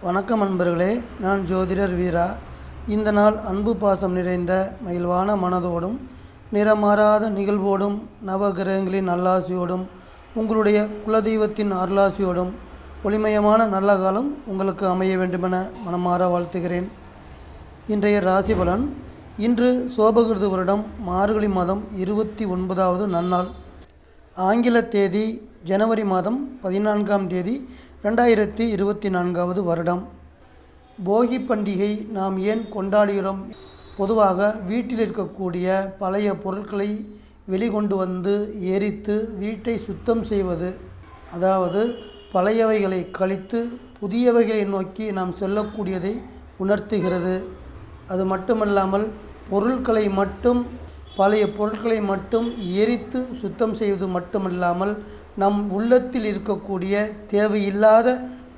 வணக்கம் நண்பர்களே, நான் ஜோதிடர் வீரா. இந்த நாள் அன்பு பாசம் நிறைந்த மகிழ்வான மனதோடும் நிறமாறாத நிகழ்வோடும் நவகிரகங்களின் நல்லாசியோடும் உங்களுடைய குலதெய்வத்தின் அருளாசியோடும் ஒளிமயமான நல்ல காலம் உங்களுக்கு அமைய வேண்டுமென மனமாற வாழ்த்துகிறேன். இன்றைய ராசி பலன். இன்று சோபகிருது வருடம் மார்கழி மாதம் 29வது நன்னாள். ஆங்கில தேதி ஜனவரி மாதம் 14ஆம் தேதி 2024வது வருடம். போகி பண்டிகை நாம் ஏன் கொண்டாடுகிறோம்? பொதுவாக வீட்டில் இருக்கக்கூடிய பழைய பொருட்களை வெளிக்கொண்டு வந்து எரித்து வீட்டை சுத்தம் செய்வது, அதாவது பழையவைகளை கழித்து புதியவைகளை நோக்கி நாம் செல்லக்கூடியதை உணர்த்துகிறது. அது மட்டுமல்லாமல் பழைய பொருட்களை மட்டும் எரித்து சுத்தம் செய்வது மட்டுமல்லாமல் நம் உள்ளத்தில் இருக்கக்கூடிய தேவையில்லாத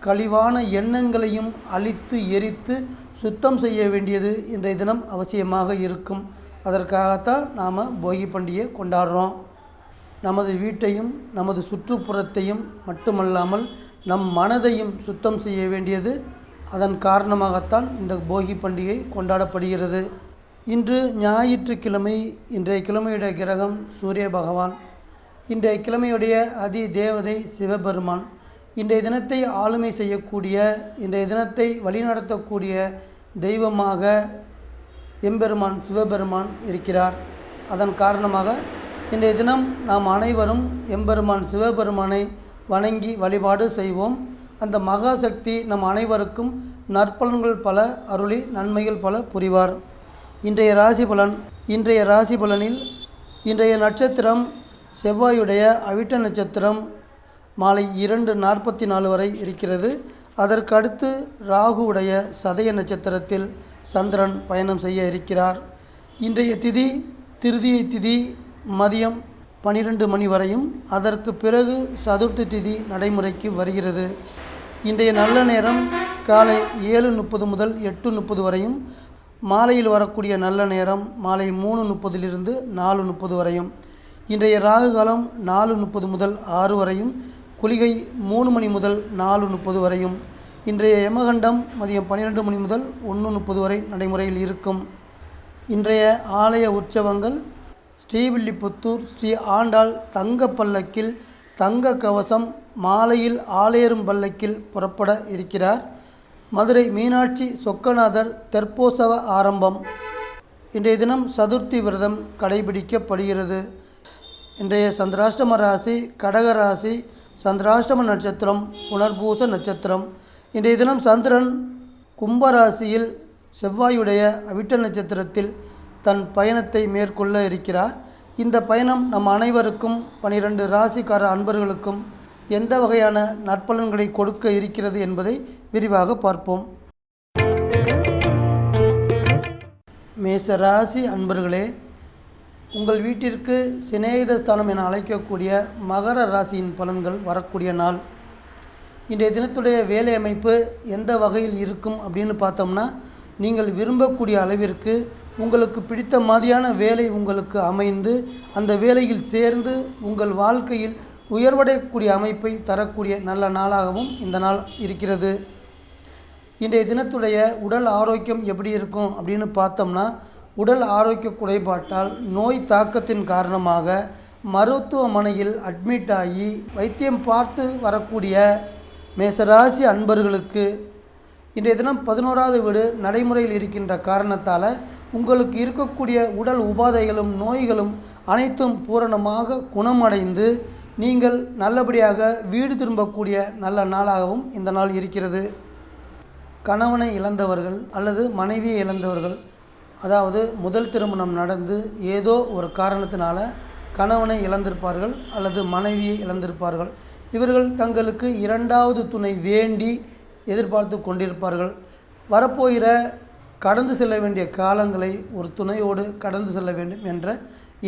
கழிவான எண்ணங்களையும் அழித்து எரித்து சுத்தம் செய்ய வேண்டியது இன்றைய தினம் அவசியமாக இருக்கும். அதற்காகத்தான் நாம் போகி பண்டிகையை கொண்டாடுறோம். நமது வீட்டையும் நமது சுற்றுப்புறத்தையும் மட்டுமல்லாமல் நம் மனதையும் சுத்தம் செய்ய வேண்டியது அதன் காரணமாகத்தான் இந்த போகி பண்டிகை கொண்டாடப்படுகிறது. இன்று ஞாயிற்றுக்கிழமை. இன்றைய கிழமையுடைய கிரகம் சூரிய பகவான். இன்றைய கிழமையுடைய அதி தேவதை சிவபெருமான். இன்றைய தினத்தை ஆளுமை செய்யக்கூடிய, இன்றைய தினத்தை வழிநடத்தக்கூடிய தெய்வமாக எம்பெருமான் சிவபெருமான் இருக்கிறார். அதன் காரணமாக இன்றைய தினம் நாம் அனைவரும் எம்பெருமான் சிவபெருமானை வணங்கி வழிபாடு செய்வோம். அந்த மகாசக்தி நம் அனைவருக்கும் நற்பலன்கள் பல அருளி நன்மைகள் பல புரிவார். இன்றைய ராசி பலனில் இன்றைய நட்சத்திரம் செவ்வாயுடைய அவிட்ட நட்சத்திரம் மாலை 2:44 வரை இருக்கிறது. அதற்கு அடுத்து ராகுவுடைய சதய நட்சத்திரத்தில் சந்திரன் பயணம் செய்ய இருக்கிறார். இன்றைய திதி திருதியை திதி மதியம் 12 மணி வரையும், அதற்கு பிறகு சதுர்த்தி திதி நடைமுறைக்கு வருகிறது. இன்றைய நல்ல நேரம் காலை 7:30 முதல் 8:30 வரையும், மாலையில் வரக்கூடிய நல்ல நேரம் மாலை 3:30 4:30 வரையும். இன்றைய ராகு காலம் 4:30 முதல் 6 வரையும், குளிகை 3 மணி முதல் 4:30 வரையும். இன்றைய யமகண்டம் மதியம் 12 மணி முதல் 1:30 வரை நடைமுறையில் இருக்கும். இன்றைய ஆலய உற்சவங்கள்: ஸ்ரீவில்லிபுத்தூர் ஸ்ரீ ஆண்டாள் தங்க பல்லக்கில் தங்க கவசம் மாலையில் ஆலேறும் பல்லக்கில் புறப்பட இருக்கிறார். மதுரை மீனாட்சி சொக்கநாதர் தெற்போற்சவ ஆரம்பம். இன்றைய தினம் சதுர்த்தி விரதம் கடைபிடிக்கப்படுகிறது. இன்றைய சந்திராஷ்டம ராசி கடக ராசி. சந்திராஷ்டம நட்சத்திரம் புனர்பூச நட்சத்திரம். இன்றைய தினம் சந்திரன் கும்பராசியில் செவ்வாயுடைய அவிட்ட நட்சத்திரத்தில் தன் பயணத்தை மேற்கொள்ள இருக்கிறார். இந்த பயணம் நம் அனைவருக்கும் 12 ராசிக்கார அன்பர்களுக்கும் எந்த வகையான நற்பலன்களை கொடுக்க இருக்கிறது என்பதை விரிவாக பார்ப்போம். மேசராசி அன்பர்களே, உங்கள் வீட்டிற்கு சிநேகிதஸ்தானம் என அழைக்கக்கூடிய மகர ராசியின் பலன்கள் வரக்கூடிய நாள். இன்றைய தினத்துடைய வேலை அமைப்பு எந்த வகையில் இருக்கும் அப்படின்னு பார்த்தோம்னா, நீங்கள் விரும்பக்கூடிய அளவிற்கு உங்களுக்கு பிடித்த மாதிரியான வேலை உங்களுக்கு அமைந்து அந்த வேலையில் சேர்ந்து உங்கள் வாழ்க்கையில் உயர்வடையக்கூடிய அமைப்பை தரக்கூடிய நல்ல நாளாகவும் இந்த நாள் இருக்கிறது. இன்றைய தினத்துடைய உடல் ஆரோக்கியம் எப்படி இருக்கும் அப்படின்னு பார்த்தோம்னா, உடல் ஆரோக்கிய குறைபாட்டால் நோய் தாக்கத்தின் காரணமாக மருத்துவமனையில் அட்மிட் ஆகி வைத்தியம் பார்த்து வரக்கூடிய மேசராசி அன்பர்களுக்கு இன்றைய தினம் 11வது வீடு நடைமுறையில் இருக்கின்ற காரணத்தால் உங்களுக்கு இருக்கக்கூடிய உடல் உபாதைகளும் நோய்களும் அனைத்தும் பூரணமாக குணமடைந்து நீங்கள் நல்லபடியாக வீடு திரும்பக்கூடிய நல்ல நாளாகவும் இந்த நாள் இருக்கிறது. கணவனை இழந்தவர்கள் அல்லது மனைவியை இழந்தவர்கள், அதாவது முதல் திருமணம் நடந்து ஏதோ ஒரு காரணத்தினால கணவனை இழந்திருப்பார்கள் அல்லது மனைவியை இழந்திருப்பார்கள். இவர்கள் தங்களுக்கு 2வது துணை வேண்டி எதிர்பார்த்து கொண்டிருப்பார்கள். வரப்போகிற கடந்து செல்ல வேண்டிய காலங்களை ஒரு துணையோடு கடந்து செல்ல வேண்டும் என்ற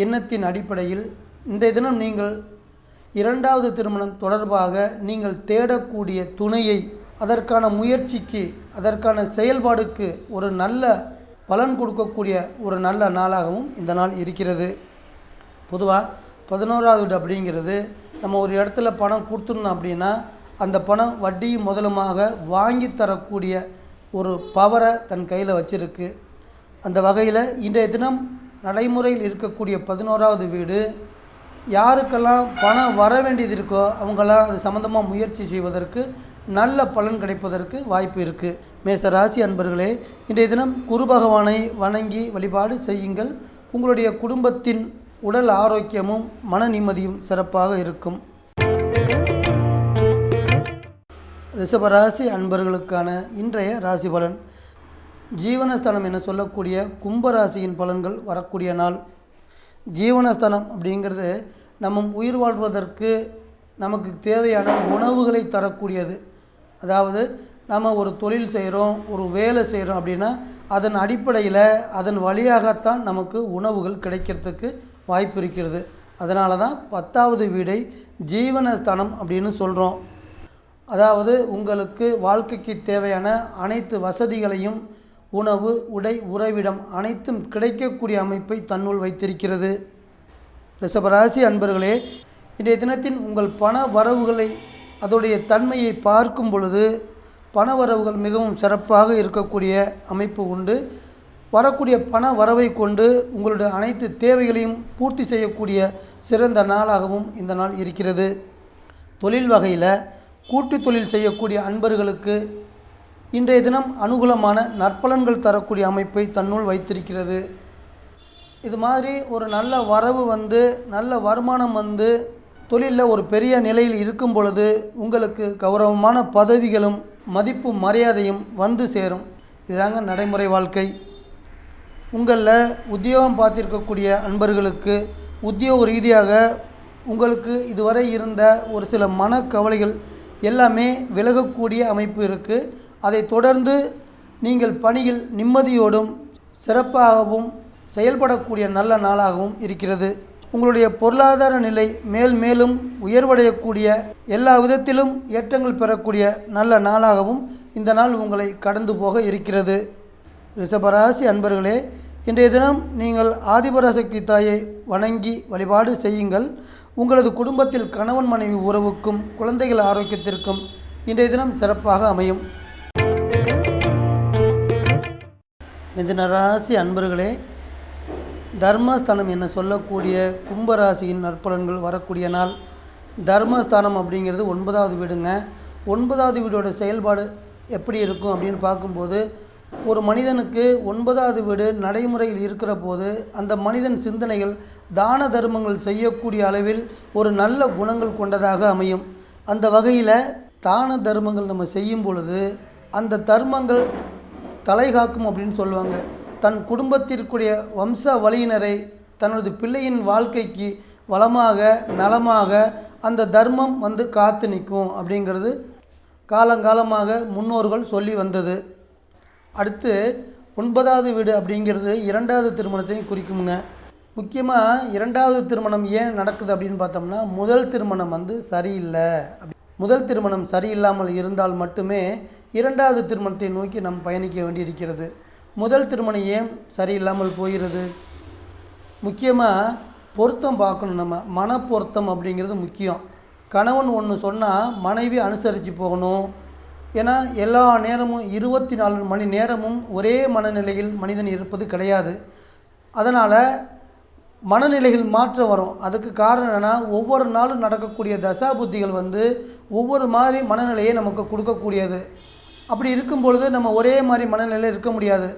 எண்ணத்தின் அடிப்படையில் இன்றைய தினம் நீங்கள் 2வது திருமணம் தொடர்பாக நீங்கள் தேடக்கூடிய துணையை, அதற்கான முயற்சிக்கு, அதற்கான செயல்பாடுக்கு ஒரு நல்ல பலன் கொடுக்கக்கூடிய ஒரு நல்ல நாளாகவும் இந்த நாள் இருக்கிறது. பொதுவாக 11வது வீடு அப்படிங்கிறது நம்ம ஒரு இடத்துல பணம் கொடுத்துடணும் அப்படின்னா அந்த பணம் வட்டியும் முதலுமாக வாங்கி தரக்கூடிய ஒரு பவரை தன் கையில் வச்சிருக்கு. அந்த வகையில் இன்றைய தினம் நடைமுறையில் இருக்கக்கூடிய 11வது வீடு, யாருக்கெல்லாம் பணம் வர வேண்டியது இருக்கோ அவங்களாம் அது சம்மந்தமாக முயற்சி செய்வதற்கு நல்ல பலன் கிடைப்பதற்கு வாய்ப்பு இருக்குது. மேச ராசி அன்பர்களே, இன்றைய தினம் குரு பகவானை வணங்கி வழிபாடு செய்யுங்கள். உங்களுடைய குடும்பத்தின் உடல் ஆரோக்கியமும் மன நிம்மதியும் சிறப்பாக இருக்கும். ரிஷபராசி அன்பர்களுக்கான இன்றைய ராசி பலன். ஜீவனஸ்தானம் என சொல்லக்கூடிய கும்பராசியின் பலன்கள் வரக்கூடிய நாள். ஜீவனஸ்தானம் அப்படிங்கிறது நம்ம உயிர் வாழ்வதற்கு நமக்கு தேவையான உணவுகளை தரக்கூடியது. அதாவது நம்ம ஒரு தொழில் செய்கிறோம், ஒரு வேலை செய்கிறோம் அப்படின்னா அதன் அடிப்படையில் அதன் வழியாகத்தான் நமக்கு உணவுகள் கிடைக்கிறதுக்கு வாய்ப்பு இருக்கிறது. அதனால தான் 10வது வீடை ஜீவனஸ்தானம் அப்படின்னு சொல்கிறோம். அதாவது உங்களுக்கு வாழ்க்கைக்கு தேவையான அனைத்து வசதிகளையும் உணவு, உடை, உறைவிடம் அனைத்தும் கிடைக்கக்கூடிய அமைப்பை தன்னுள் வைத்திருக்கிறது. ரிஷபராசி அன்பர்களே, இன்றைய தினத்தின் உங்கள் பண வரவுகளை அதோடைய தன்மையை பார்க்கும் பொழுது பண வரவுகள் மிகவும் சிறப்பாக இருக்கக்கூடிய அமைப்பு உண்டு. வரக்கூடிய பண வரவை கொண்டு உங்களுடைய அனைத்து தேவைகளையும் பூர்த்தி செய்யக்கூடிய சிறந்த நாளாகவும் இந்த நாள் இருக்கிறது. தொழில் வகையில் கூட்டு தொழில் செய்யக்கூடிய அன்பர்களுக்கு இன்றைய தினம் அனுகூலமான நற்பலன்கள் தரக்கூடிய அமைப்பை தன்னுள் வைத்திருக்கிறது. இது மாதிரி ஒரு நல்ல வரவு நல்ல வருமானம் தொழிலில் ஒரு பெரிய நிலையில் இருக்கும் பொழுது உங்களுக்கு கௌரவமான பதவிகளும் மதிப்பு மரியாதையும் சேரும். இதுதாங்க நடைமுறை வாழ்க்கை. உங்களில் உத்தியோகம் பார்த்திருக்கக்கூடிய அன்பர்களுக்கு உத்தியோக ரீதியாக உங்களுக்கு இதுவரை இருந்த ஒரு சில மனக்கவலைகள் எல்லாமே விலகக்கூடிய அமைப்பு இருக்குது. அதை தொடர்ந்து நீங்கள் பணியில் நிம்மதியோடும் சிறப்பாகவும் செயல்படக்கூடிய நல்ல நாளாகவும் இருக்கிறது. உங்களுடைய பொருளாதார நிலை மேலும் உயர்வடையக்கூடிய எல்லா விதத்திலும் ஏற்றங்கள் பெறக்கூடிய நல்ல நாளாகவும் இந்த நாள் உங்களை கடந்து போக இருக்கிறது. ரிஷபராசி அன்பர்களே, இன்றைய தினம் நீங்கள் ஆதிபராசக்தி தாயை வணங்கி வழிபாடு செய்யுங்கள். உங்களது குடும்பத்தில் கணவன் மனைவி உறவுக்கும் குழந்தைகள் ஆரோக்கியத்திற்கும் இன்றைய தினம் சிறப்பாக அமையும். மிதுன ராசி அன்பர்களே, தர்மஸ்தானம் என்ன சொல்லக்கூடிய கும்பராசியின் நற்பலன்கள் வரக்கூடிய நாள். தர்மஸ்தானம் அப்படிங்கிறது 9வது வீடுங்க. 9வது வீடோட செயல்பாடு எப்படி இருக்கும் அப்படின்னு பார்க்கும்போது, ஒரு மனிதனுக்கு 9வது வீடு நடைமுறையில் இருக்கிற போது அந்த மனிதன் சிந்தனைகள் தான தர்மங்கள் செய்யக்கூடிய அளவில் ஒரு நல்ல குணங்கள் கொண்டதாக அமையும். அந்த வகையில் தான தர்மங்கள் நம்ம செய்யும் பொழுது அந்த தர்மங்கள் தலைகாக்கும் அப்படின்னு சொல்லுவாங்க. தன் குடும்பத்திற்குரிய வம்ச வழியினரை தனது பிள்ளையின் வாழ்க்கைக்கு வளமாக நலமாக அந்த தர்மம் காத்து நிற்கும் அப்படிங்கிறது காலங்காலமாக முன்னோர்கள் சொல்லி வந்தது. அடுத்து 9வது வீடு அப்படிங்கிறது 2வது திருமணத்தையும் குறிக்குங்க. முக்கியமாக 2வது திருமணம் ஏன் நடக்குது அப்படின்னு பார்த்தோம்னா, முதல் திருமணம் சரியில்லை. முதல் திருமணம் சரியில்லாமல் இருந்தால் மட்டுமே 2வது திருமணத்தை நோக்கி நாம் பயணிக்க வேண்டியிருக்கிறது. முதல் திருமணம் ஏன் சரியில்லாமல் போகிறது? முக்கியமாக பொருத்தம் பார்க்கணும். நம்ம மன பொருத்தம் அப்படிங்கிறது முக்கியம். கணவன் ஒன்று சொன்னால் மனைவி அனுசரித்து போகணும். ஏன்னா எல்லா நேரமும் 24 மணி நேரமும் ஒரே மனநிலையில் மனிதன் இருப்பது கிடையாது. அதனால் மனநிலைகள் மாற்றம் வரும். அதுக்கு காரணம் என்னென்னா, ஒவ்வொரு நாளும் நடக்கக்கூடிய தசாபுத்திகள் ஒவ்வொரு மாதிரி மனநிலையை நமக்கு கொடுக்கக்கூடியது. அப்படி இருக்கும் பொழுது நம்ம ஒரே மாதிரி மனநிலையில் இருக்க முடியாது.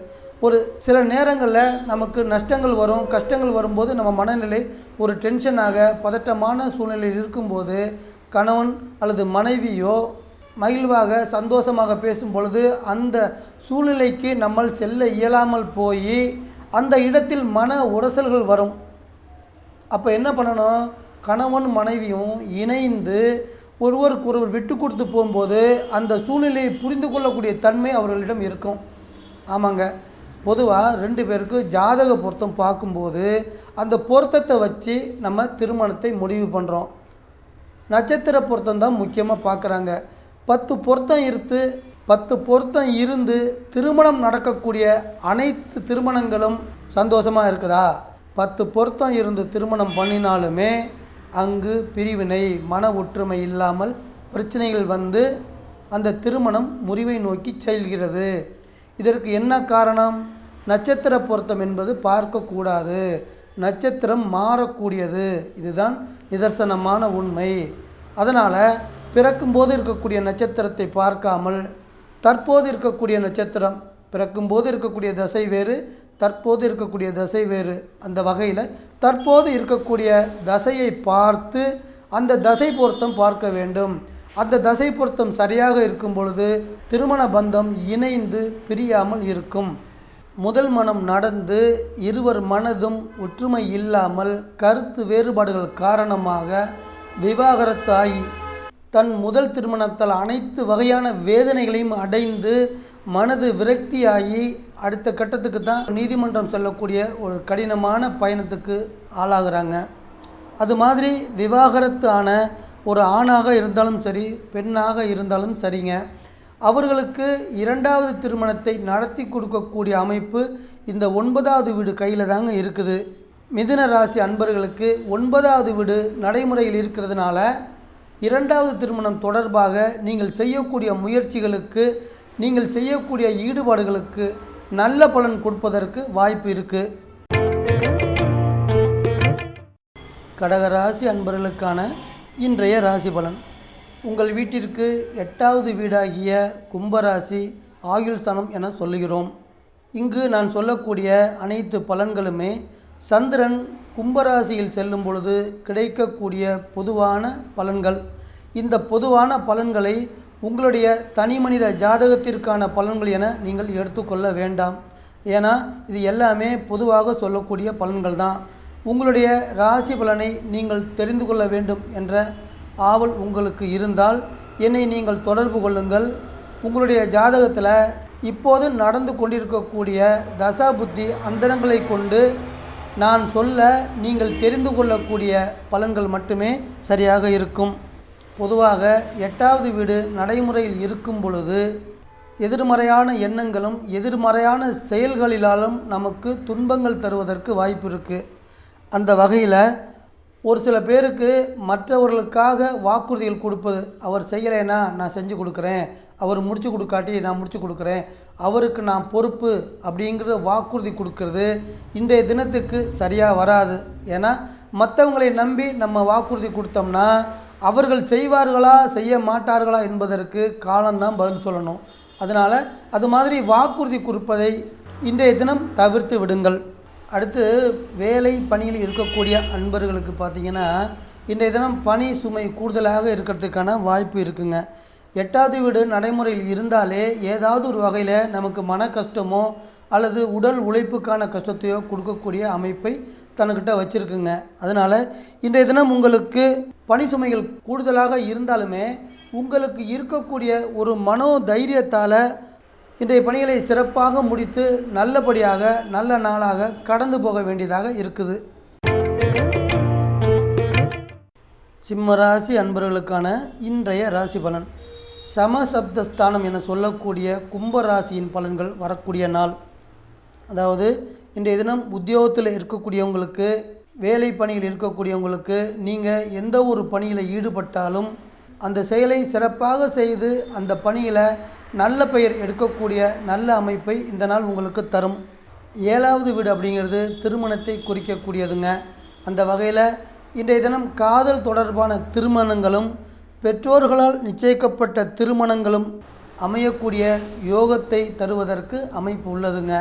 ஒரு சில நேரங்களில் நமக்கு நஷ்டங்கள் வரும், கஷ்டங்கள் வரும்போது நம்ம மனநிலை ஒரு டென்ஷனாக பதட்டமான சூழ்நிலையில் இருக்கும்போது கணவன் அல்லது மனைவியோ மகிழ்வாக சந்தோஷமாக பேசும் பொழுது அந்த சூழ்நிலைக்கு நம்ம செல்ல இயலாமல் போய் அந்த இடத்தில் மன உரசல்கள் வரும். அப்போ என்ன பண்ணணும்? கணவன் மனைவியும் இணைந்து ஒருவருக்கொருவர் விட்டு கொடுத்து போகும்போது அந்த சூழ்நிலையை புரிந்து கொள்ளக்கூடிய தன்மை அவர்களிடம் இருக்கும். ஆமாங்க, பொதுவாக 2 பேருக்கு ஜாதக பொருத்தம் பார்க்கும்போது அந்த பொருத்தத்தை வச்சு நம்ம திருமணத்தை முடிவு பண்ணுறோம். நட்சத்திர பொருத்தம் தான் முக்கியமாக பார்க்குறாங்க. 10 பொருத்தம் இருந்து திருமணம் நடக்கக்கூடிய அனைத்து திருமணங்களும் சந்தோஷமாக இருக்குதா? 10 பொருத்தம் இருந்து திருமணம் பண்ணினாலுமே அங்கு பிரிவினை, மன ஒற்றுமை இல்லாமல் பிரச்சனைகள் வந்து அந்த திருமணம் முறிவை நோக்கி செல்கிறது. இதற்கு என்ன காரணம்? நட்சத்திர பொருத்தம் என்பது பார்க்கக்கூடாது. நட்சத்திரம் மாறக்கூடியது. இதுதான் நிதர்சனமான உண்மை. அதனால் பிறக்கும்போது இருக்கக்கூடிய நட்சத்திரத்தை பார்க்காமல் தற்போது இருக்கக்கூடிய நட்சத்திரம், பிறக்கும்போது இருக்கக்கூடிய தசை வேறு, தற்போது இருக்கக்கூடிய தசை வேறு. அந்த வகையில் தற்போது இருக்கக்கூடிய தசையை பார்த்து அந்த தசை பொருத்தம் பார்க்க வேண்டும். அந்த தசை பொருத்தம் சரியாக இருக்கும் பொழுது திருமண பந்தம் இணைந்து பிரியாமல் இருக்கும். முதல் மனம் நடந்து இருவர் மனதும் ஒற்றுமை இல்லாமல் கருத்து வேறுபாடுகள் காரணமாக விவாகரத்து ஆகி தன் முதல் திருமணத்தால் அனைத்து வகையான வேதனைகளையும் அடைந்து மனது விரக்தியாகி அடுத்த கட்டத்துக்கு தான் நீதிமன்றம் செல்லக்கூடிய ஒரு கடினமான பயணத்துக்கு ஆளாகிறாங்க. அது மாதிரி விவாகரத்து ஆன ஒரு ஆணாக இருந்தாலும் சரி, பெண்ணாக இருந்தாலும் சரிங்க, அவர்களுக்கு இரண்டாவது திருமணத்தை நடத்தி கொடுக்கக்கூடிய அமைப்பு இந்த 9வது வீடு கையில் தாங்க இருக்குது. மிதுன ராசி அன்பர்களுக்கு 9வது வீடு நடைமுறையில் இருக்கிறதுனால இரண்டாவது திருமணம் தொடர்பாக நீங்கள் செய்யக்கூடிய முயற்சிகளுக்கு, நீங்கள் செய்யக்கூடிய ஈடுபாடுகளுக்கு நல்ல பலன் கொடுப்பதற்கு வாய்ப்பு இருக்குது. கடகராசி அன்பர்களுக்கான இன்றைய ராசி பலன். உங்கள் வீட்டிற்கு 8வது வீடாகிய கும்பராசி ஆயுள் ஸ்தானம் என சொல்லுகிறோம். இங்கு நான் சொல்லக்கூடிய அனைத்து பலன்களுமே சந்திரன் கும்பராசியில் செல்லும் பொழுது கிடைக்கக்கூடிய பொதுவான பலன்கள். இந்த பொதுவான பலன்களை உங்களுடைய தனி மனித ஜாதகத்திற்கான பலன்கள் என நீங்கள் எடுத்துக்கொள்ள வேண்டாம். ஏன்னா இது எல்லாமே பொதுவாக சொல்லக்கூடிய பலன்கள் தான். உங்களுடைய ராசி பலனை நீங்கள் தெரிந்து கொள்ள வேண்டும் என்ற ஆவல் உங்களுக்கு இருந்தால் என்னை நீங்கள் தொடர்பு கொள்ளுங்கள். உங்களுடைய ஜாதகத்தில் இப்போது நடந்து கொண்டிருக்கக்கூடிய தசா புத்தி அந்தரங்களை கொண்டு நான் சொல்ல நீங்கள் தெரிந்து கொள்ளக்கூடிய பலன்கள் மட்டுமே சரியாக இருக்கும். பொதுவாக 8வது வீடு நடைமுறையில் இருக்கும் பொழுது எதிர்மறையான எண்ணங்களும் எதிர்மறையான செயல்களிலாலும் நமக்கு துன்பங்கள் தருவதற்கு வாய்ப்பு இருக்குது. அந்த வகையில் ஒரு சில பேருக்கு மற்றவர்களுக்காக வாக்குறுதிகள் கொடுப்பது, அவர் செய்யலைன்னா நான் செஞ்சு கொடுக்குறேன், அவர் முடிச்சு கொடுக்காட்டி நான் முடிச்சு கொடுக்குறேன், அவருக்கு நான் பொறுப்பு அப்படிங்கிற வாக்குறுதி கொடுக்கறது இன்றைய தினத்துக்கு சரியாக வராது. ஏன்னா மற்றவங்களை நம்பி நம்ம வாக்குறுதி கொடுத்தோம்னா அவர்கள் செய்வார்களா செய்ய மாட்டார்களா என்பதற்கு காலம்தான் பதில் சொல்லணும். அதனால் அது மாதிரி வாக்குறுதி கொடுப்பதை இன்றைய தினம் தவிர்த்து விடுங்கள். அடுத்து வேலை பணியில் இருக்கக்கூடிய அன்பர்களுக்கு பார்த்திங்கன்னா இன்றைய தினம் பணி சுமை கூடுதலாக இருக்கிறதுக்கான வாய்ப்பு இருக்குங்க. 8வது வீடு நடைமுறையில் இருந்தாலே ஏதாவது ஒரு வகையில் நமக்கு மன கஷ்டமோ அல்லது உடல் உழைப்புக்கான கஷ்டத்தையோ கொடுக்கக்கூடிய அமைப்பை தன்னுக்கிட்ட வச்சுருக்குங்க. அதனால் இன்றைய தினம் உங்களுக்கு பணி சுமைகள் கூடுதலாக இருந்தாலுமே உங்களுக்கு இருக்கக்கூடிய ஒரு மனோ தைரியத்தால் இன்றைய பணிகளை சிறப்பாக முடித்து நல்லபடியாக நல்ல நாளாக கடந்து போக வேண்டியதாக இருக்குது. சிம்மராசி அன்பர்களுக்கான இன்றைய ராசி பலன். சமசப்தஸ்தானம் என சொல்லக்கூடிய கும்பராசியின் பலன்கள் வரக்கூடிய நாள். அதாவது இன்றைய தினம் உத்தியோகத்தில் இருக்கக்கூடியவங்களுக்கு, வேலை பணியில் இருக்கக்கூடியவங்களுக்கு, நீங்கள் எந்த ஒரு பணியில் ஈடுபட்டாலும் அந்த செயலை சிறப்பாக செய்து அந்த பணியில் நல்ல பெயர் எடுக்கக்கூடிய நல்ல அமைப்பை இந்த நாள் உங்களுக்கு தரும். 7வது வீடு அப்படிங்கிறது திருமணத்தை குறிக்கக்கூடியதுங்க. அந்த வகையில் இன்றைய தினம் காதல் தொடர்பான திருமணங்களும் பெற்றோர்களால் நிச்சயிக்கப்பட்ட திருமணங்களும் அமையக்கூடிய யோகத்தை தருவதற்கு அமைப்பு உள்ளதுங்க.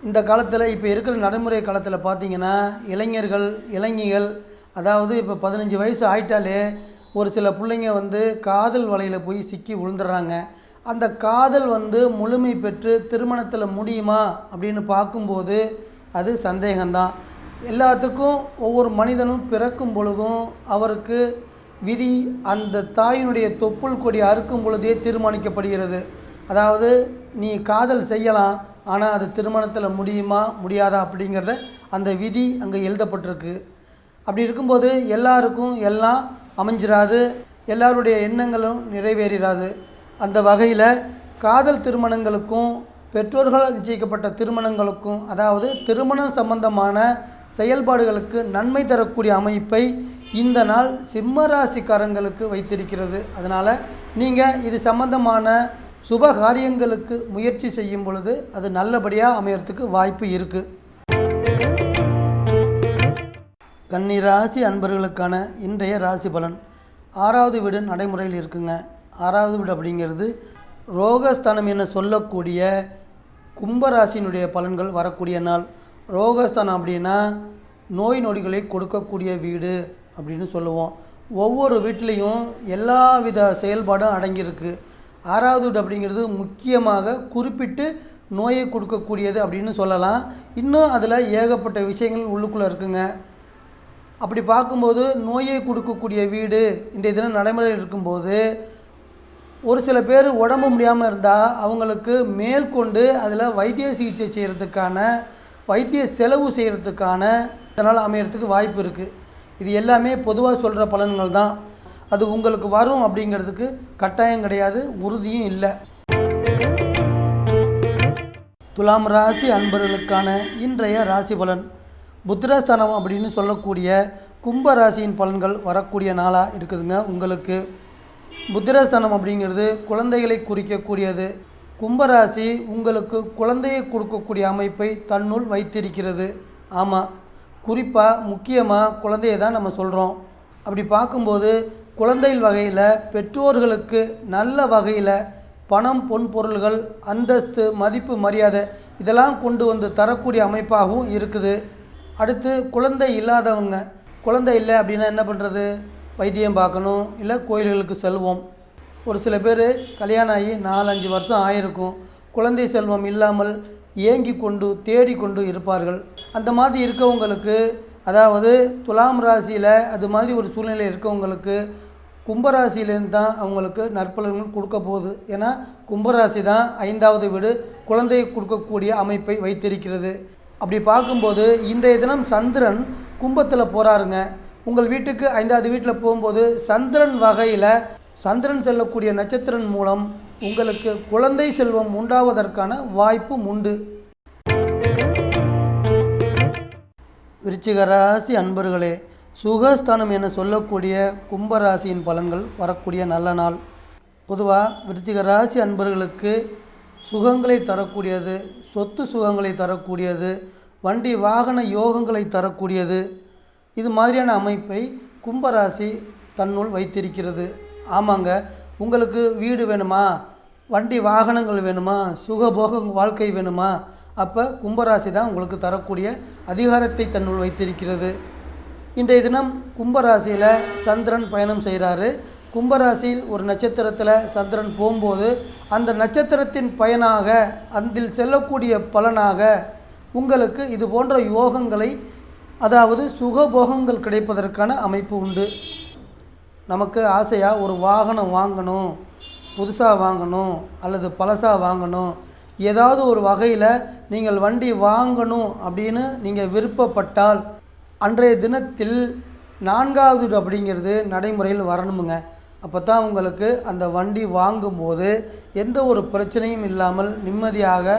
இந்த காலத்தில் இப்போ இருக்கிற நடைமுறை காலத்தில் பார்த்திங்கன்னா இளைஞர்கள் இளைஞிகள், அதாவது இப்போ 15 வயசு ஆயிட்டாலே ஒரு சில பிள்ளைங்க வந்து காதல் வலையில் போய் சிக்கி விழுந்துடுறாங்க. அந்த காதல் வந்து முழுமை பெற்று திருமணத்தில் முடியுமா அப்படின்னு பார்க்கும்போது அது சந்தேகம்தான். எல்லாத்துக்கும் ஒவ்வொரு மனிதனும் பிறக்கும் பொழுதும் அவருக்கு விதி அந்த தாயினுடைய தொப்புள் கொடி அறுக்கும் பொழுதே தீர்மானிக்கப்படுகிறது. அதாவது நீ காதல் செய்யலாம், ஆனால் அது திருமணத்தில் முடியுமா முடியாதா அப்படிங்கிறத அந்த விதி அங்கே எழுதப்பட்டிருக்கு. அப்படி இருக்கும்போது எல்லாருக்கும் எல்லாம் அமைஞ்சிராது, எல்லாருடைய எண்ணங்களும் நிறைவேறாது. அந்த வகையில் காதல் திருமணங்களுக்கும் பெற்றோர்களால் நிச்சயிக்கப்பட்ட திருமணங்களுக்கும், அதாவது திருமணம் சம்பந்தமான செயல்பாடுகளுக்கு நன்மை தரக்கூடிய அமைப்பை இந்த நாள் சிம்ம ராசிக்காரங்களுக்கு வைத்திருக்கிறது. அதனால் நீங்கள் இது சம்பந்தமான சுப காரியங்களுக்கு முயற்சி செய்யும் பொழுது அது நல்லபடியாக அமையறதுக்கு வாய்ப்பு இருக்குது. கன்னி ராசி அன்பர்களுக்கான இன்றைய ராசி பலன். 6வது வீடு நடைமுறையில் இருக்குங்க. 6வது வீடு அப்படிங்கிறது ரோகஸ்தானம் என சொல்லக்கூடிய கும்பராசியினுடைய பலன்கள் வரக்கூடிய நாள். ரோகஸ்தானம் அப்படின்னா நோய் நொடிகளை கொடுக்கக்கூடிய வீடு அப்படின்னு சொல்லுவோம். ஒவ்வொரு வீட்லேயும் எல்லா வித செயல்பாடும் அடங்கியிருக்கு. 6வது வீடு அப்படிங்கிறது முக்கியமாக குறிப்பிட்டு நோயை கொடுக்கக்கூடியது அப்படின்னு சொல்லலாம். இன்னும் அதில் ஏகப்பட்ட விஷயங்கள் உள்ளுக்குள்ளே இருக்குங்க. அப்படி பார்க்கும்போது நோயை கொடுக்கக்கூடிய வீடு இன்றைய தினம் நடைமுறையில் இருக்கும்போது ஒரு சில பேர் உடம்பு முடியாமல் இருந்தால் அவங்களுக்கு மேற்கொண்டு அதில் வைத்திய சிகிச்சை செய்கிறதுக்கான வைத்திய செலவு செய்கிறதுக்கான இதனால் அமையறதுக்கு வாய்ப்பு இருக்குது. இது எல்லாமே பொதுவாக சொல்கிற பலன்கள் தான். அது உங்களுக்கு வரும் அப்படிங்கிறதுக்கு கட்டாயம் கிடையாது, உறுதியும் இல்லை. துலாம் ராசி அன்பர்களுக்கான இன்றைய ராசி பலன். புத்திரஸ்தானம் அப்படின்னு சொல்லக்கூடிய கும்ப ராசியின் பலன்கள் வரக்கூடிய நாளாக இருக்குதுங்க. உங்களுக்கு புத்திரஸ்தானம் அப்படிங்கிறது குழந்தைகளை குறிக்கக்கூடியது. கும்பராசி உங்களுக்கு குழந்தையை கொடுக்கக்கூடிய அமைப்பை தன்னுள் வைத்திருக்கிறது. ஆமாம், குறிப்பாக முக்கியமாக குழந்தையை தான் நம்ம சொல்கிறோம். அப்படி பார்க்கும்போது குழந்தைகள் வகையில் பெற்றோர்களுக்கு நல்ல வகையில் பணம், பொன் பொருள்கள், அந்தஸ்து, மதிப்பு, மரியாதை இதெல்லாம் கொண்டு வந்து தரக்கூடிய அமைப்பாகவும் இருக்குது. அடுத்து குழந்தை இல்லாதவங்க, குழந்தை இல்லை அப்படின்னா என்ன பண்ணுறது? வைத்தியம் பார்க்கணும், இல்லை கோயில்களுக்கு செல்வோம். ஒரு சில பேர் கல்யாணம் ஆகி 4-5 வருஷம் ஆயிருக்கும், குழந்தை செல்வம் இல்லாமல் ஏங்கி கொண்டு தேடிக்கொண்டு இருப்பார்கள். அந்த மாதிரி இருக்கவங்களுக்கு, அதாவது துலாம் ராசியில் அது மாதிரி ஒரு சூழ்நிலை இருக்கவங்களுக்கு கும்பராசியிலேருந்து தான் அவங்களுக்கு நற்பலன்கள் கொடுக்க போகுது. ஏன்னா கும்பராசி தான் 5வது வீடு, குழந்தையை கொடுக்கக்கூடிய அமைப்பை வைத்திருக்கிறது. அப்படி பார்க்கும்போது இன்றைய தினம் சந்திரன் கும்பத்தில் போகிறாருங்க. உங்கள் வீட்டுக்கு 5வது வீட்டில் போகும்போது சந்திரன் வகையில் சந்திரன் செல்லக்கூடிய நட்சத்திரன் மூலம் உங்களுக்கு குழந்தை செல்வம் உண்டாவதற்கான வாய்ப்பும் உண்டு. விருச்சிக ராசி அன்பர்களே, சுகஸ்தானம் என சொல்லக்கூடிய கும்பராசியின் பலன்கள் வரக்கூடிய நல்ல நாள். பொதுவாக விருச்சிக ராசி அன்பர்களுக்கு சுகங்களை தரக்கூடியது, சொத்து சுகங்களை தரக்கூடியது, வண்டி வாகன யோகங்களை தரக்கூடியது, இது மாதிரியான அமைப்பை கும்பராசி தன்னுள் வைத்திருக்கிறது. ஆமாங்க, உங்களுக்கு வீடு வேணுமா, வண்டி வாகனங்கள் வேணுமா, சுகபோக வாழ்க்கை வேணுமா, அப்போ கும்பராசி தான் உங்களுக்கு தரக்கூடிய அதிகாரத்தை தன்னுள் வைத்திருக்கிறது. இன்றைய தினம் கும்பராசியில் சந்திரன் பயணம் செய்கிறாரு. கும்பராசியில் ஒரு நட்சத்திரத்தில் சந்திரன் போகும்போது அந்த நட்சத்திரத்தின் பயனாக அதில் செல்லக்கூடிய பலனாக உங்களுக்கு இது போன்ற யோகங்களை, அதாவது சுகபோகங்கள் கிடைப்பதற்கான அமைப்பு உண்டு. நமக்கு ஆசையாக ஒரு வாகனம் வாங்கணும், புதுசாக வாங்கணும் அல்லது பழசாக வாங்கணும், ஏதாவது ஒரு வகையில் நீங்கள் வண்டி வாங்கணும் அப்படின்னு நீங்கள் விருப்பப்பட்டால் அன்றைய தினத்தில் 4வது அப்படிங்கிறது நடைமுறையில் வரணுமுங்க. அப்போ தான் உங்களுக்கு அந்த வண்டி வாங்கும்போது எந்த ஒரு பிரச்சனையும் இல்லாமல் நிம்மதியாக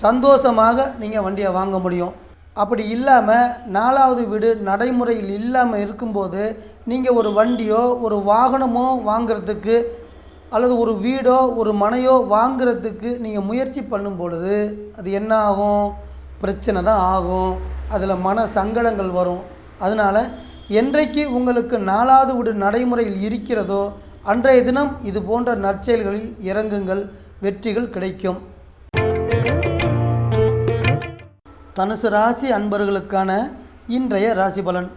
சந்தோஷமாக நீங்கள் வண்டியை வாங்க முடியும். அப்படி இல்லாமல் 4வது வீடு நடைமுறையில் இல்லாமல் இருக்கும்போது நீங்கள் ஒரு வண்டியோ ஒரு வாகனமோ வாங்கிறதுக்கு அல்லது ஒரு வீடோ ஒரு மனையோ வாங்கிறதுக்கு நீங்கள் முயற்சி பண்ணும் பொழுது அது என்ன ஆகும்? பிரச்சனை தான் ஆகும். அதில் மன சங்கடங்கள் வரும். அதனால் என்றைக்கு உங்களுக்கு 4வது வீடு நடைமுறையில் இருக்கிறதோ அன்றைய தினம் இது போன்ற நற்செயல்களில் இறங்குங்கள், வெற்றிகள் கிடைக்கும். தனுசு ராசி அன்பர்களுக்கான இன்றைய ராசி பலன்.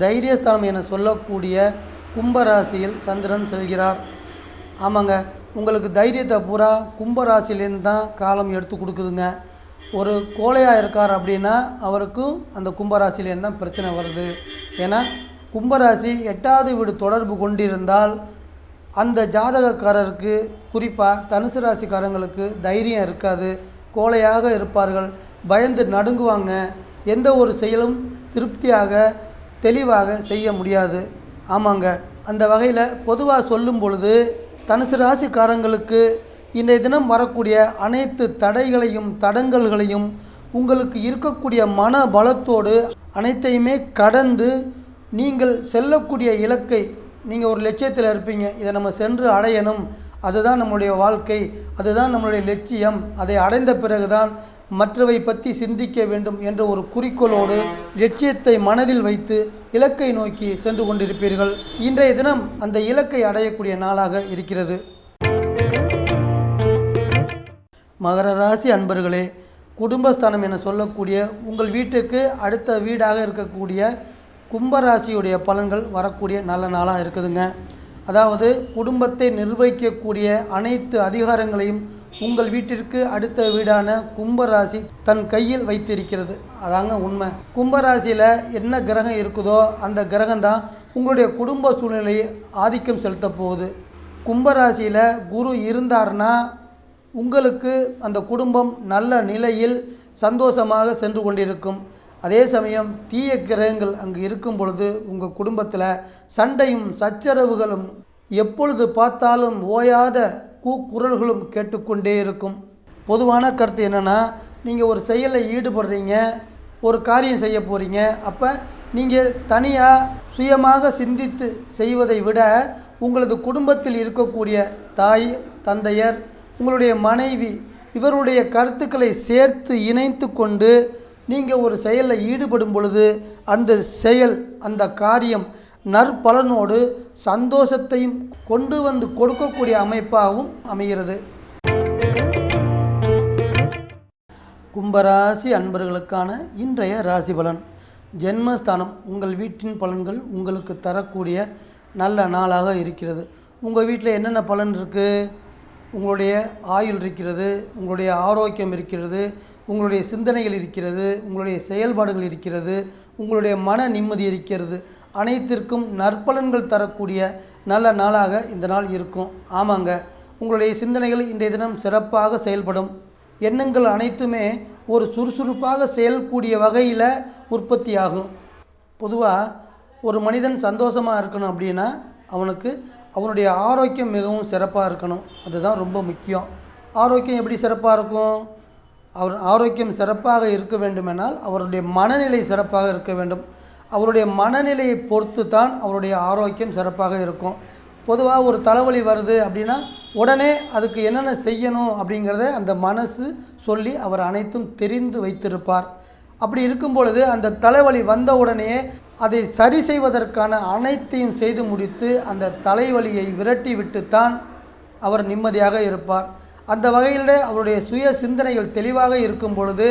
தைரியஸ்தானம் என சொல்லக்கூடிய கும்பராசியில் சந்திரன் செல்கிறார். ஆமாங்க, உங்களுக்கு தைரியத்தை பூரா கும்பராசிலேருந்து தான் காலம் எடுத்து கொடுக்குதுங்க. ஒரு கோழையாக இருக்கார் அப்படின்னா அவருக்கும் அந்த கும்பராசிலேருந்து தான் பிரச்சனை வருது. ஏன்னா கும்பராசி 8வது வீடு தொடர்பு கொண்டிருந்தால் அந்த ஜாதகக்காரருக்கு, குறிப்பாக தனுசு ராசிக்காரங்களுக்கு தைரியம் இருக்காது, கோழையாக இருப்பார்கள், பயந்து நடுங்குவாங்க, எந்த ஒரு செயலும் திருப்தியாக தெளிவாக செய்ய முடியாது. ஆமாங்க, அந்த வகையில் பொதுவாக சொல்லும் பொழுது தனுசு ராசிக்காரங்களுக்கு இன்றைய தினம் வரக்கூடிய அனைத்து தடைகளையும் தடங்கல்களையும் உங்களுக்கு இருக்கக்கூடிய மன பலத்தோடு அனைத்தையுமே கடந்து நீங்கள் செல்லக்கூடிய இலக்கை, நீங்கள் ஒரு லட்சியத்தில் இருப்பீங்க, இதை நம்ம சென்று அடையணும், அதுதான் நம்முடைய வாழ்க்கை, அதுதான் நம்மளுடைய லட்சியம், அதை அடைந்த பிறகுதான் மற்றவை பற்றி சிந்திக்க வேண்டும் என்ற ஒரு குறிக்கோளோடு லட்சியத்தை மனதில் வைத்து இலக்கை நோக்கி சென்று கொண்டிருப்பீர்கள். இன்றைய தினம் அந்த இலக்கை அடையக்கூடிய நாளாக இருக்கிறது. மகர ராசி அன்பர்களே, குடும்பஸ்தானம் என சொல்லக்கூடிய உங்கள் வீட்டுக்கு அடுத்த வீடாக இருக்கக்கூடிய கும்பராசியுடைய பலன்கள் வரக்கூடிய நல்ல நாளாக இருக்குதுங்க. அதாவது குடும்பத்தை நிர்வகிக்கக்கூடிய அனைத்து அதிகாரங்களையும் உங்கள் வீட்டிற்கு அடுத்த வீடான கும்பராசி தன் கையில் வைத்திருக்கிறது. அதாங்க உண்மை. கும்பராசியில் என்ன கிரகம் இருக்குதோ அந்த கிரகம்தான் உங்களுடைய குடும்ப சூழ்நிலையை ஆதிக்கம் செலுத்த போகுது. கும்பராசியில் குரு இருந்தார்னா உங்களுக்கு அந்த குடும்பம் நல்ல நிலையில் சந்தோஷமாக சென்று கொண்டிருக்கும். அதே சமயம் தீய கிரகங்கள் அங்கு இருக்கும் பொழுது உங்கள் குடும்பத்தில் சண்டையும் சச்சரவுகளும் எப்பொழுது பார்த்தாலும் ஓயாத கூக்குரல்களும் கேட்டுக்கொண்டே இருக்கும். பொதுவான கருத்து என்னென்னா, நீங்கள் ஒரு செயலில் ஈடுபடுறீங்க, ஒரு காரியம் செய்ய போகிறீங்க. அப்போ நீங்கள் தனியாக சுயமாக சிந்தித்து செய்வதை விட உங்களது குடும்பத்தில் இருக்கக்கூடிய தாய் தந்தையர், உங்களுடைய மனைவி, இவருடைய கருத்துக்களை சேர்த்து இணைத்து கொண்டு நீங்கள் ஒரு செயலில் ஈடுபடும் பொழுது அந்த செயல், அந்த காரியம் நற்பலனோடு சந்தோஷத்தையும் கொண்டு வந்து கொடுக்கக்கூடிய அமைப்பாகவும் அமைகிறது. கும்பராசி அன்பர்களுக்கான இன்றைய ராசி பலன். ஜென்மஸ்தானம் உங்கள் வீட்டின் பலன்கள் உங்களுக்கு தரக்கூடிய நல்ல நாளாக இருக்கிறது. உங்கள் வீட்டில் என்னென்ன பலன் இருக்குது? உங்களுடைய ஆயுள் இருக்கிறது, உங்களுடைய ஆரோக்கியம் இருக்கிறது, உங்களுடைய சிந்தனைகள் இருக்கிறது, உங்களுடைய செயல்பாடுகள் இருக்கிறது, உங்களுடைய மன நிம்மதி இருக்கிறது. அனைத்திற்கும் நற்பலன்கள் தரக்கூடிய நல்ல நாளாக இந்த நாள் இருக்கும். ஆமாங்க, உங்களுடைய சிந்தனைகள் இன்றைய தினம் சிறப்பாக செயல்படும். எண்ணங்கள் அனைத்துமே ஒரு சுறுசுறுப்பாக செயல்கூடிய வகையில் உற்பத்தி ஆகும். பொதுவாக ஒரு மனிதன் சந்தோஷமாக இருக்கணும் அப்படின்னா அவனுக்கு அவனுடைய ஆரோக்கியம் மிகவும் சிறப்பாக இருக்கணும். அதுதான் ரொம்ப முக்கியம். ஆரோக்கியம் எப்படி சிறப்பாக இருக்கும்? அவர் ஆரோக்கியம் சிறப்பாக இருக்க வேண்டுமென்றால் அவருடைய மனநிலை சிறப்பாக இருக்க வேண்டும். அவருடைய மனநிலையை பொறுத்து தான் அவருடைய ஆரோக்கியம் சிறப்பாக இருக்கும். பொதுவாக ஒரு தலைவலி வருது அப்படின்னா உடனே அதுக்கு என்னென்ன செய்யணும் அப்படிங்கிறத அந்த மனசு சொல்லி அவர் அனைத்தும் தெரிந்து வைத்திருப்பார். அப்படி இருக்கும் பொழுது அந்த தலைவலி வந்த உடனே அதை சரி செய்வதற்கான அனைத்தையும் செய்து முடித்து அந்த தலைவலியை விரட்டி விட்டுத்தான் அவர் நிம்மதியாக இருப்பார். அந்த வகையில் அவருடைய சுய சிந்தனைகள் தெளிவாக இருக்கும் பொழுது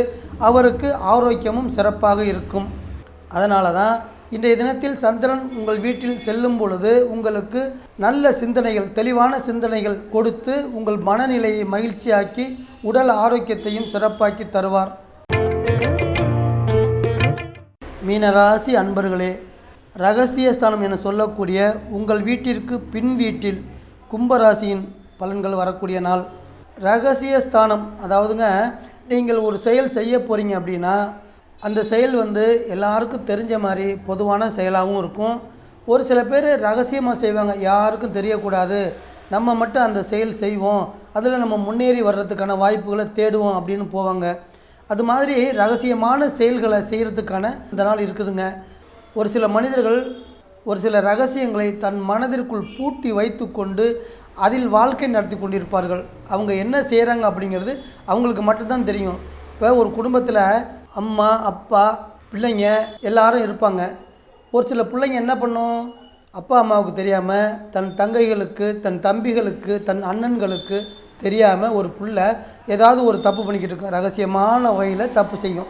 அவருக்கு ஆரோக்கியமும் சிறப்பாக இருக்கும். அதனால தான் இன்றைய தினத்தில் சந்திரன் உங்கள் வீட்டில் செல்லும் பொழுது உங்களுக்கு நல்ல சிந்தனைகள், தெளிவான சிந்தனைகள் கொடுத்து உங்கள் மனநிலையை மகிழ்ச்சியாக்கி உடல் ஆரோக்கியத்தையும் சிறப்பாக்கி தருவார். மீனராசி அன்பர்களே, ரகசியஸ்தானம் என சொல்லக்கூடிய உங்கள் வீட்டிற்கு பின் வீட்டில் கும்பராசியின் பலன்கள் வரக்கூடிய நாள். ரகசியஸ்தானம் அதாவதுங்க, நீங்கள் ஒரு செயல் செய்ய போகிறீங்க அப்படின்னா அந்த செயல் எல்லாருக்கும் தெரிஞ்ச மாதிரி பொதுவான செயலாகவும் இருக்கும். ஒரு சில பேர் ரகசியமாக செய்வாங்க, யாருக்கும் தெரியக்கூடாது, நம்ம மட்டும் அந்த செயல் செய்வோம், அதில் நம்ம முன்னேறி வர்றதுக்கான வாய்ப்புகளை தேடுவோம் அப்படின்னு போவாங்க. அது மாதிரி ரகசியமான செயல்களை செய்கிறதுக்கான இந்த நாள் இருக்குதுங்க. ஒரு சில மனிதர்கள் ஒரு சில ரகசியங்களை தன் மனதிற்குள் பூட்டி வைத்து கொண்டு அதில் வாழ்க்கை நடத்தி கொண்டிருப்பார்கள். அவங்க என்ன செய்கிறாங்க அப்படிங்கிறது அவங்களுக்கு மட்டும்தான் தெரியும். இப்போ ஒரு குடும்பத்தில் அம்மா, அப்பா, பிள்ளைங்க எல்லாரும் இருப்பாங்க. ஒரு சில பிள்ளைங்க என்ன பண்ணும், அப்பா அம்மாவுக்கு தெரியாமல் தன் தங்கைகளுக்கு, தன் தம்பிகளுக்கு, தன் அண்ணன்களுக்கு தெரியாமல் ஒரு பிள்ளை ஏதாவது ஒரு தப்பு பண்ணிக்கிட்டு இருக்கும், ரகசியமான வகையில் தப்பு செய்யும்.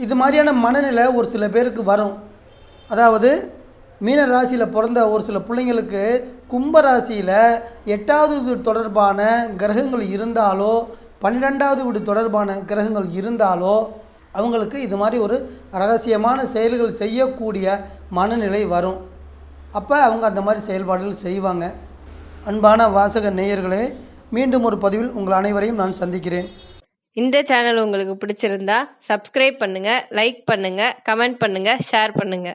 இது மாதிரியான மனநிலை ஒரு சில பேருக்கு வரும். அதாவது மீன ராசியில் பிறந்த ஒரு சில பிள்ளைங்களுக்கு கும்பராசியில் 8வது வீடு தொடர்பான கிரகங்கள் இருந்தாலோ 12வது வீடு தொடர்பான கிரகங்கள் இருந்தாலோ அவங்களுக்கு இது மாதிரி ஒரு ரகசியமான செயல்கள் செய்யக்கூடிய மனநிலை வரும். அப்போ அவங்க அந்த மாதிரி செயல்பாடுகள் செய்வாங்க. அன்பான வாசக நேயர்களே, மீண்டும் ஒரு பதிவில் உங்கள் அனைவரையும் நான் சந்திக்கிறேன். இந்த சேனல் உங்களுக்கு பிடிச்சிருந்தா சப்ஸ்கிரைப் பண்ணுங்க, லைக் பண்ணுங்க, கமெண்ட் பண்ணுங்க, ஷேர் பண்ணுங்க.